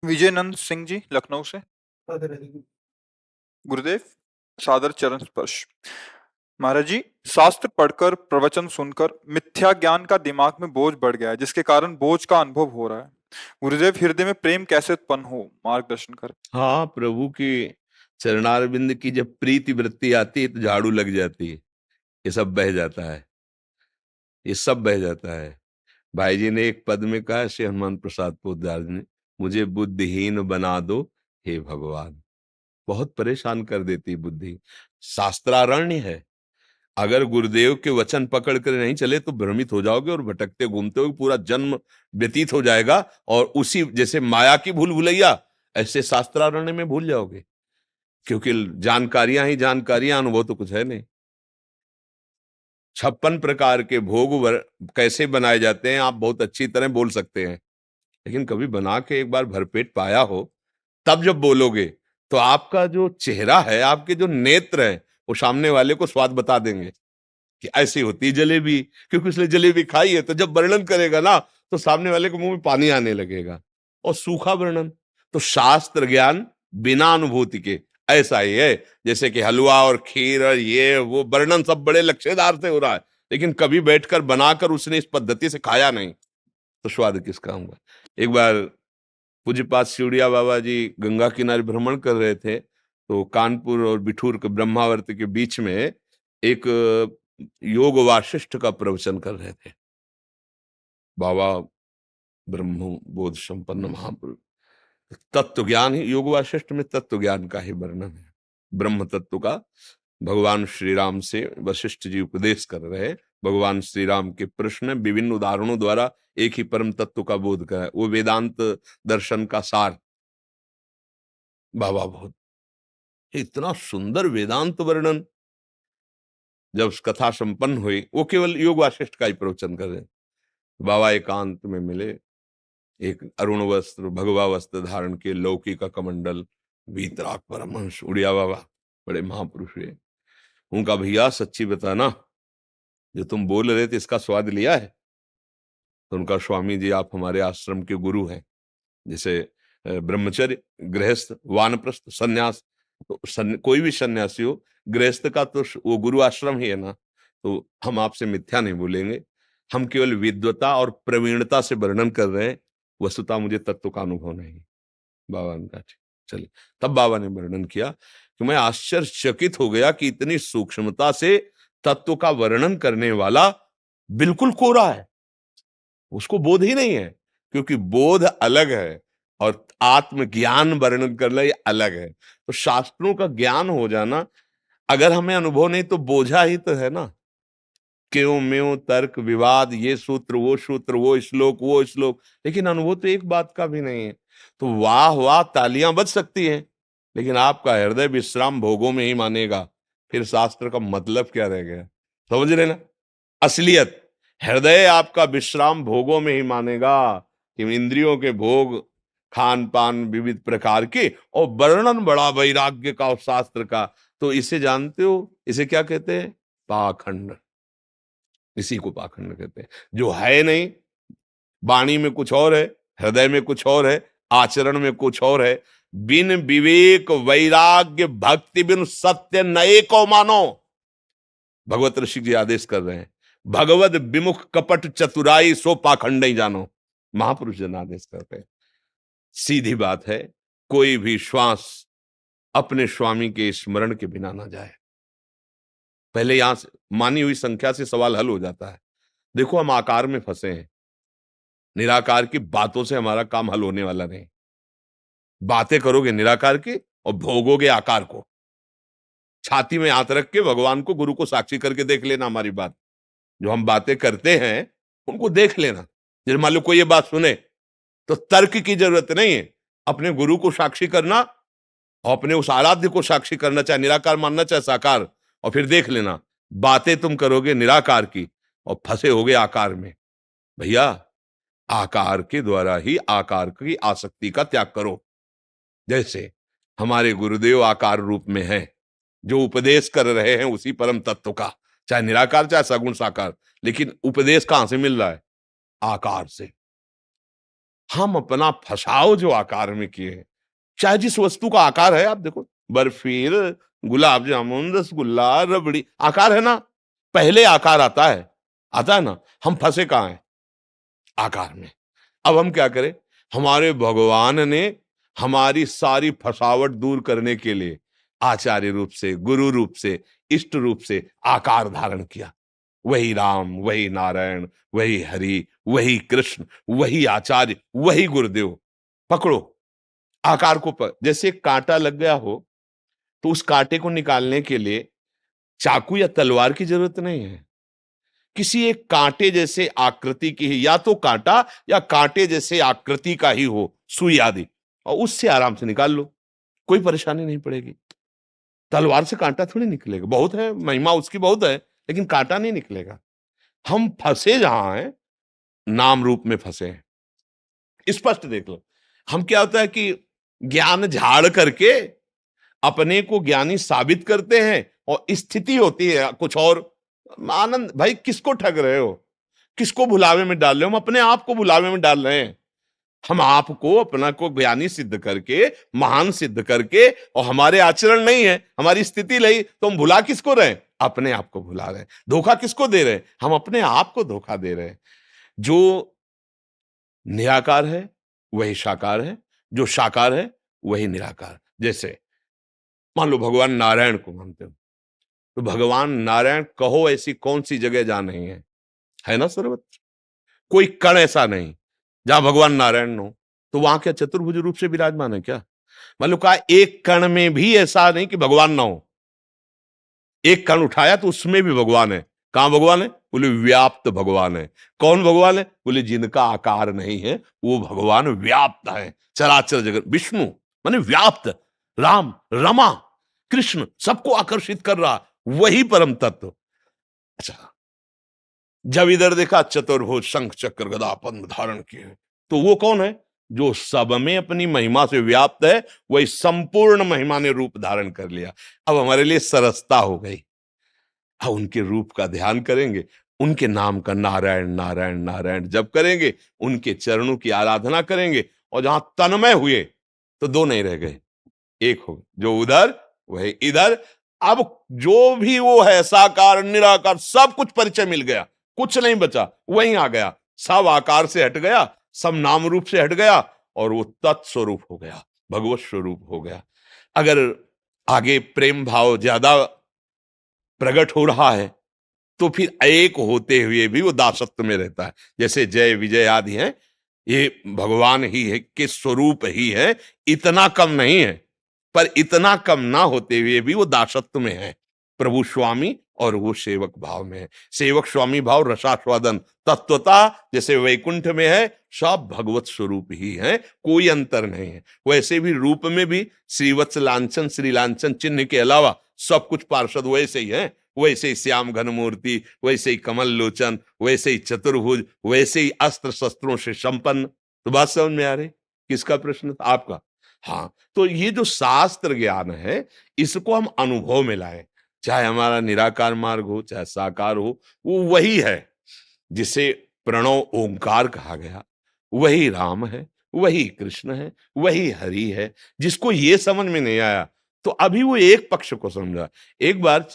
विजयनंद सिंह जी लखनऊ से। गुरुदेव, सादर चरण स्पर्श। महाराज जी, शास्त्र पढ़कर प्रवचन सुनकर मिथ्या ज्ञान का दिमाग में बोझ बढ़ गया है, जिसके कारण बोझ का अनुभव हो रहा है। गुरुदेव, हृदय में प्रेम कैसे उत्पन्न हो, मार्गदर्शन करें। हाँ, प्रभु की चरणारविंद की जब प्रीति वृत्ति आती है तो झाड़ू लग जाती है। ये सब बह जाता है, ये सब बह जाता है। भाई जी ने एक पद में कहा, श्री हनुमान प्रसाद पोद्दार ने, मुझे बुद्धिहीन बना दो हे भगवान। बहुत परेशान कर देती बुद्धि। शास्त्रारण्य है, अगर गुरुदेव के वचन पकड़ कर नहीं चले तो भ्रमित हो जाओगे और भटकते घूमते हो, पूरा जन्म व्यतीत हो जाएगा। और उसी जैसे माया की भूल भुलैया, ऐसे शास्त्रारण्य में भूल जाओगे, क्योंकि जानकारियां ही जानकारियां, अनुभव तो कुछ है नहीं। 56 प्रकार के कैसे बनाए जाते हैं आप बहुत अच्छी तरह बोल सकते हैं, लेकिन कभी बना के एक बार भरपेट पाया हो, तब जब बोलोगे तो आपका जो चेहरा है, आपके जो नेत्र हैं, वो सामने वाले को स्वाद बता देंगे कि ऐसी होती है जलेबी। क्योंकि उसने जलेबी खाई है, तो जब वर्णन करेगा ना तो सामने वाले को मुंह में पानी आने लगेगा। और सूखा वर्णन तो शास्त्र ज्ञान बिना अनुभूति के ऐसा ही है, जैसे कि हलवा और खीर और ये वो वर्णन सब बड़े लच्छेदार से हो रहा है, लेकिन कभी बैठकर बनाकर उसने इस पद्धति से खाया नहीं, तो स्वाद किसका होगा। एक बार पूज्यपाद सिउड़िया बाबा जी गंगा किनारे भ्रमण कर रहे थे, तो कानपुर और बिठूर के ब्रह्मावर्त के बीच में एक योग वाशिष्ठ का प्रवचन कर रहे थे। बाबा ब्रह्म बोध संपन्न महापुरुष, तत्व ज्ञान ही योग वाशिष्ठ में तत्व ज्ञान का ही वर्णन है, ब्रह्म तत्व का। भगवान श्री राम से वशिष्ठ जी उपदेश कर रहे हैं। भगवान श्री राम के प्रश्न विभिन्न उदाहरणों द्वारा एक ही परम तत्व का बोध कराए, वो वेदांत दर्शन का सार। बाबा बहुत इतना सुंदर वेदांत वर्णन। जब कथा संपन्न हुई, वो केवल योग वाशिष्ठ का ही प्रवचन कर रहे, बाबा एकांत में मिले, एक अरुण वस्त्र भगवा वस्त्र धारण के, लौकी का कमंडल, वीतराग परमहंस उड़िया बाबा, बड़े महापुरुष हुए। उनका, भैया सच्ची बताना, जो तुम बोल रहे थे इसका स्वाद लिया है? तो उनका, स्वामी जी आप हमारे आश्रम के गुरु हैं। जैसे ब्रह्मचर्य, गृहस्थ, वानप्रस्थ, सन्यास, तो कोई भी सन्यासी हो, गृहस्थ का तो वो गुरु आश्रम ही है ना। तो हम आपसे मिथ्या नहीं बोलेंगे, हम केवल विद्वता और प्रवीणता से वर्णन कर रहे हैं, वस्तुतः मुझे तत्व का अनुभव नहीं। बाबा ने कहा चलिए। तब बाबा ने वर्णन किया कि मैं आश्चर्यचकित हो गया कि इतनी सूक्ष्मता से तत्व का वर्णन करने वाला बिल्कुल कोरा है, उसको बोध ही नहीं है। क्योंकि बोध अलग है और आत्मज्ञान वर्णन करना ये अलग है। तो शास्त्रों का ज्ञान हो जाना, अगर हमें अनुभव नहीं तो बोझा ही तो है ना। क्यों म्यों तर्क विवाद, ये सूत्र वो श्लोक वो श्लोक, लेकिन अनुभव तो एक बात का भी नहीं है। तो वाह वाह तालियां बज सकती हैं, लेकिन आपका हृदय विश्राम भोगों में ही मानेगा, फिर शास्त्र का मतलब क्या रह गया। समझ रहे ना असलियत। हृदय आपका विश्राम भोगों में ही मानेगा, कि इंद्रियों के भोग, खान पान विविध प्रकार के, और वर्णन बड़ा वैराग्य का और शास्त्र का। तो इसे जानते हो, इसे क्या कहते हैं? पाखंड। इसी को पाखंड कहते हैं। जो है नहीं, वाणी में कुछ और है, हृदय में कुछ और है, आचरण में कुछ और है। बिन विवेक वैराग्य भक्ति बिन सत्य नए को मानो, भगवत ऋषि जी आदेश कर रहे हैं। भगवत विमुख कपट चतुराई सो पाखंड नहीं जानो, महापुरुष जन आदेश करते हैं। सीधी बात है, कोई भी श्वास अपने स्वामी के स्मरण के बिना ना जाए। पहले यहां से मानी हुई संख्या से सवाल हल हो जाता है। देखो, हम आकार में फंसे हैं, निराकार की बातों से हमारा काम हल होने वाला नहीं। बातें करोगे निराकार की और भोगोगे आकार को। छाती में हाथ रख के भगवान को, गुरु को साक्षी करके देख लेना हमारी बात। जो हम बातें करते हैं उनको देख लेना। जैसे मान लो कोई ये बात सुने, तो तर्क की जरूरत नहीं है, अपने गुरु को साक्षी करना और अपने उस आराध्य को साक्षी करना, चाहे निराकार मानना चाहे साकार, और फिर देख लेना बातें तुम करोगे निराकार की और फंसे होगे आकार में। भैया, आकार के द्वारा ही आकार की आसक्ति का त्याग करो। जैसे हमारे गुरुदेव आकार रूप में हैं, जो उपदेश कर रहे हैं उसी परम तत्व का, चाहे निराकार चाहे सगुण साकार, लेकिन उपदेश कहां से मिल रहा है? आकार से। हम अपना फसाव जो आकार में किए हैं, चाहे जिस वस्तु का आकार है, आप देखो बर्फी, गुलाब जामुन, रसगुल्ला, रबड़ी, आकार है ना, पहले आकार आता है ना। हम फंसे कहाँ हैं? आकार में। अब हम क्या करें? हमारे भगवान ने हमारी सारी फसावट दूर करने के लिए आचार्य रूप से, गुरु रूप से, इष्ट रूप से आकार धारण किया। वही राम, वही नारायण, वही हरि, वही कृष्ण, वही आचार्य, वही गुरुदेव। पकड़ो आकार को। जैसे कांटा लग गया हो तो उस कांटे को निकालने के लिए चाकू या तलवार की जरूरत नहीं है। किसी एक कांटे जैसे आकृति की ही, या तो कांटा या कांटे जैसे आकृति का ही हो सुई आदि, और उससे आराम से निकाल लो, कोई परेशानी नहीं पड़ेगी। तलवार से कांटा थोड़ी निकलेगा, बहुत है महिमा उसकी, बहुत है, लेकिन कांटा नहीं निकलेगा। हम फंसे जहां हैं, नाम रूप में फंसे हैं। स्पष्ट देख लो। हम क्या होता है कि ज्ञान झाड़ करके अपने को ज्ञानी साबित करते हैं, और स्थिति होती है कुछ और। आनंद भाई, किसको ठग रहे हो? किसको भुलावे में डाल रहे हो? हम अपने आप को भुलावे में डाल रहे हैं। हम आपको अपना को ज्ञानी सिद्ध करके, महान सिद्ध करके, और हमारे आचरण नहीं है, हमारी स्थिति नहीं, तो हम भुला किसको रहे हैं? अपने आप को भुला रहे हैं। धोखा किसको दे रहे हैं? हम अपने आप को धोखा दे रहे हैं। जो निराकार है वही साकार है, जो साकार है वही निराकार। जैसे मान लो भगवान नारायण को मानते हो, तो भगवान नारायण कहो ऐसी कौन सी जगह जहां नहीं है ना सर्वत्र? कोई कण ऐसा नहीं जहां भगवान नारायण हो। तो वहां क्या चतुर्भुज रूप से विराजमान है क्या? मान लो कहा एक कण में भी ऐसा नहीं कि भगवान ना हो। एक कण उठाया तो उसमें भी भगवान है। कहां भगवान है? बोले व्याप्त भगवान है। कौन भगवान है? बोले जिनका आकार नहीं है वो भगवान व्याप्त है। चराचर जगत, विष्णु माने व्याप्त, राम, रमा, कृष्ण सबको आकर्षित कर रहा, वही परम तत्व। अच्छा, जब इधर देखा चतुर्भुज शंख चक्र गदा पद्म धारण किए, तो वो कौन है? जो सब में अपनी महिमा से व्याप्त है, वही संपूर्ण महिमा ने रूप धारण कर लिया। अब हमारे लिए सरसता हो गई। अब उनके रूप का ध्यान करेंगे, उनके नाम का नारायण नारायण नारायण जप करेंगे, उनके चरणों की आराधना करेंगे, और जहां तन्मय हुए तो दो नहीं रह गए, एक हो गए। जो उधर वही इधर। अब जो भी वो है, साकार निराकार, सब कुछ परिचय मिल गया, कुछ नहीं बचा, वहीं आ गया। सब आकार से हट गया, सब नाम रूप से हट गया, और वो तत्स्वरूप हो गया, भगवत स्वरूप हो गया। अगर आगे प्रेम भाव ज्यादा प्रकट हो रहा है, तो फिर एक होते हुए भी वो दासत्व में रहता है। जैसे जय विजय आदि हैं, ये भगवान ही है के स्वरूप ही है, इतना कम नहीं है, पर इतना कम ना होते हुए भी वो दासत्व में है। प्रभु स्वामी और वो सेवक भाव में है। सेवक स्वामी भाव रसास्वादन तत्वता जैसे वैकुंठ में है, सब भगवत स्वरूप ही है, कोई अंतर नहीं है। वैसे भी रूप में भी श्रीवत्स लांछन, श्री लांछन चिन्ह के अलावा सब कुछ पार्षद वैसे ही है। वैसे ही श्याम घन मूर्ति, वैसे ही कमल लोचन, वैसे ही चतुर्भुज, वैसे ही अस्त्र शस्त्रों से संपन्न। तो बात समझ में आ रही? किसका प्रश्न था? आपका। हाँ, तो ये जो शास्त्र ज्ञान है, इसको हम अनुभव में लाएं। चाहे हमारा निराकार मार्ग हो, चाहे साकार हो, वो वही है जिसे प्रणव ओंकार कहा गया। वही राम है, वही कृष्ण है, वही हरि है। जिसको ये समझ में नहीं आया, तो अभी वो एक पक्ष को समझा। एक बार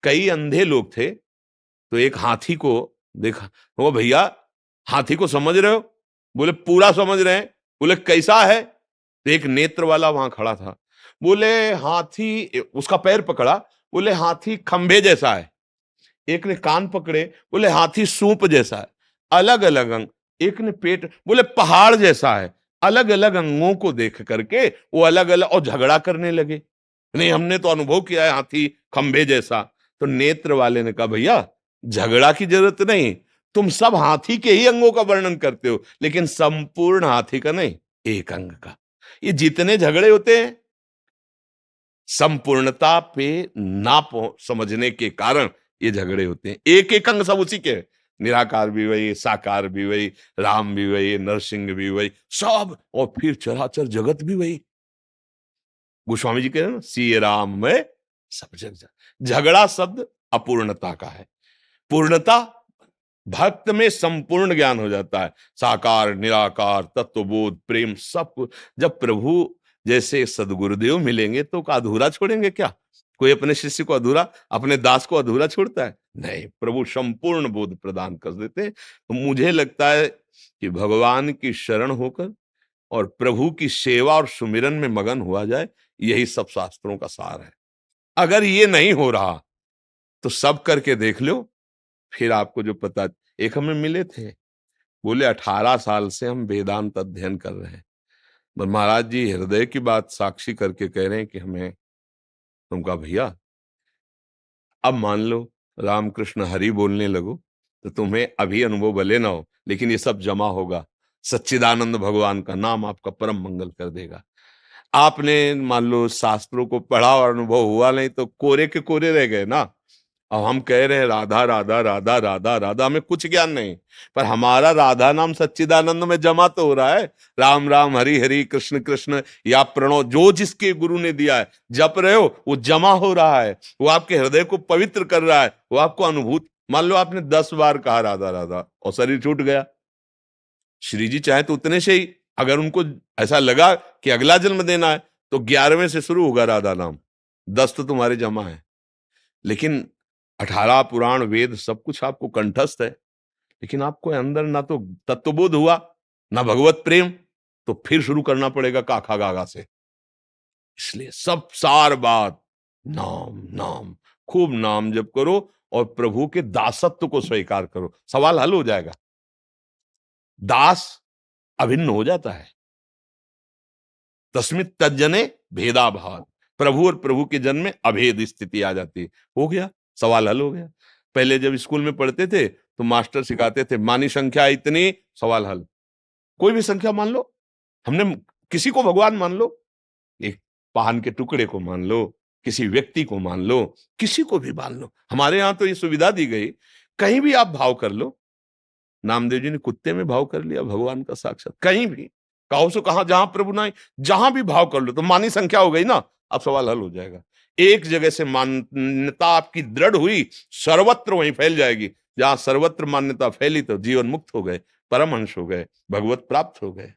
कई अंधे लोग थे, तो एक हाथी को देखा। वो भैया हाथी को समझ रहे हो? बोले पूरा समझ रहे हैं। बोले कैसा है? तो एक नेत्र वाला वहां खड़ा था। बोले हाथी, उसका पैर पकड़ा, बोले हाथी खंभे जैसा है। एक ने कान पकड़े, बोले हाथी सूप जैसा है। अलग अलग अंग। एक ने पेट, बोले पहाड़ जैसा है। अलग अलग अंगों को देख करके वो अलग अलग और झगड़ा करने लगे। नहीं, हमने तो अनुभव किया है हाथी खंभे जैसा। तो नेत्र वाले ने कहा भैया झगड़ा की जरूरत नहीं, तुम सब हाथी के ही अंगों का वर्णन करते हो, लेकिन संपूर्ण हाथी का नहीं, एक अंग का। ये जितने झगड़े होते हैं संपूर्णता पे ना समझने के कारण ये झगड़े होते हैं। एक एक अंग सब उसी के हैं। निराकार भी वही, साकार भी वही, राम भी वही, नरसिंह भी वही, सब, और फिर चराचर जगत भी वही। गोस्वामी जी कह रहे हैं ना, सी राम में सब जग झगड़ा शब्द अपूर्णता का है। पूर्णता भक्त में संपूर्ण ज्ञान हो जाता है, साकार निराकार तत्वबोध प्रेम सब कुछ। जब प्रभु जैसे सदगुरुदेव मिलेंगे तो अधूरा छोड़ेंगे क्या? कोई अपने शिष्य को अधूरा, अपने दास को अधूरा छोड़ता है? नहीं, प्रभु संपूर्ण बोध प्रदान कर देते हैं। तो मुझे लगता है कि भगवान की शरण होकर और प्रभु की सेवा और सुमिरन में मगन हुआ जाए, यही सब शास्त्रों का सार है। अगर ये नहीं हो रहा तो सब करके देख लो, फिर आपको जो पता। एक हमें मिले थे, बोले 18 साल से हम वेदांत अध्ययन कर रहे हैं। पर महाराज जी हृदय की बात साक्षी करके कह रहे हैं कि हमें। तुम कहा भैया अब मान लो रामकृष्ण हरि बोलने लगो तो तुम्हें अभी अनुभव भले ना हो, लेकिन ये सब जमा होगा। सच्चिदानंद भगवान का नाम आपका परम मंगल कर देगा। आपने मान लो शास्त्रों को पढ़ा और अनुभव हुआ नहीं तो कोरे के कोरे रह गए ना। अब हम कह रहे हैं राधा राधा राधा राधा राधा, हमें कुछ ज्ञान नहीं, पर हमारा राधा नाम सच्चिदानंद में जमा तो हो रहा है। राम राम हरि हरि कृष्ण कृष्ण या प्रणव जो जिसके गुरु ने दिया है जप रहे हो, वो जमा हो रहा है, वो आपके हृदय को पवित्र कर रहा है, वो आपको अनुभूत। मान लो आपने 10 बार कहा राधा राधा और शरीर छूट गया, श्री जी चाहे तो उतने से ही, अगर उनको ऐसा लगा कि अगला जन्म देना है तो 11वें से शुरू होगा राधा नाम, 10 तो तुम्हारे जमा है। लेकिन 18 पुराण वेद सब कुछ आपको कंठस्थ है, लेकिन आपको अंदर ना तो तत्वबोध हुआ ना भगवत प्रेम, तो फिर शुरू करना पड़ेगा काखा गागा से। इसलिए सब सार बात नाम नाम, खूब नाम जप करो और प्रभु के दासत्व को स्वीकार करो, सवाल हल हो जाएगा। दास अभिन्न हो जाता है। तस्मित तज्जने भेदाभाव, प्रभु और प्रभु के जन में अभेद स्थिति आ जाती है। हो गया, सवाल हल हो गया। पहले जब स्कूल में पढ़ते थे तो मास्टर सिखाते थे मानी संख्या इतनी, सवाल हल। कोई भी संख्या मान लो, हमने किसी को भगवान मान लो, एक पान के टुकड़े को मान लो, किसी व्यक्ति को मान लो, किसी को भी मान लो। हमारे यहां तो ये सुविधा दी गई, कहीं भी आप भाव कर लो। नामदेव जी ने कुत्ते में भाव कर लिया, भगवान का साक्षात। कहीं भी कहो सो कहा, जहां प्रभु ना, जहां भी भाव कर लो तो मानी संख्या हो गई ना, अब सवाल हल हो जाएगा। एक जगह से मान्यता आपकी दृढ़ हुई, सर्वत्र वहीं फैल जाएगी। जहां सर्वत्र मान्यता फैली तो जीवन मुक्त हो गए, परमहंस हो गए, भगवत प्राप्त हो गए।